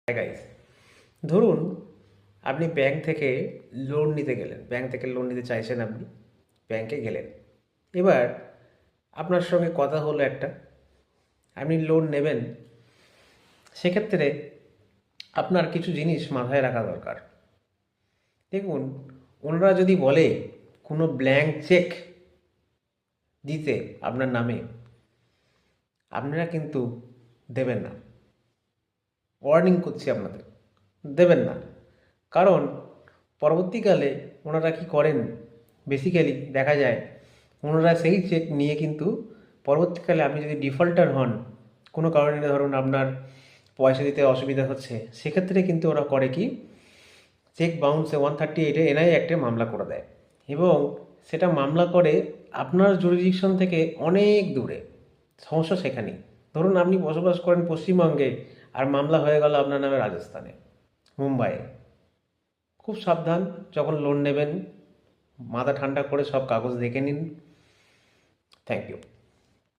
হ্যাঁ গাইস, ধরুন আপনি ব্যাংক থেকে লোন নিতে গেলেন, ব্যাংক থেকে লোন নিতে চাইছেন, আপনি ব্যাংকে গেলেন। এবার আপনার সঙ্গে কথা হলো একটা, আপনি লোন নেবেন। সেক্ষেত্রে আপনার কিছু জিনিস মাথায় রাখা দরকার। দেখুন, ওনারা যদি বলে কোনো ব্ল্যাঙ্ক চেক দিতে আপনার নামে, আপনারা কিন্তু দেবেন না। ওয়ার্নিং করছি আপনাদের, দেবেন না। কারণ পরবর্তীকালে ওনারা কি করেন, বেসিক্যালি দেখা যায় ওনারা সেই চেক নিয়ে কিন্তু পরবর্তীকালে আপনি যদি ডিফল্টার হন, কোনো কারণে ধরুন আপনার পয়সা দিতে অসুবিধা হচ্ছে, সেক্ষেত্রে কিন্তু ওরা করে কি, চেক বাউন্সে 138-এ এনআইএ অ্যাক্টে মামলা করে দেয়। এবং সেটা মামলা করে আপনার জুরিডিকশন থেকে অনেক দূরে। সমস্যা সেখানেই। ধরুন আপনি বসবাস করেন পশ্চিমবঙ্গে, আর মামলা হয়ে গেল আপনার নামে রাজস্থানে, মুম্বাইয়ে। খুব সাবধান, যখন লোন নেবেন মাথা ঠান্ডা করে সব কাগজ দেখে নিন। Thank you.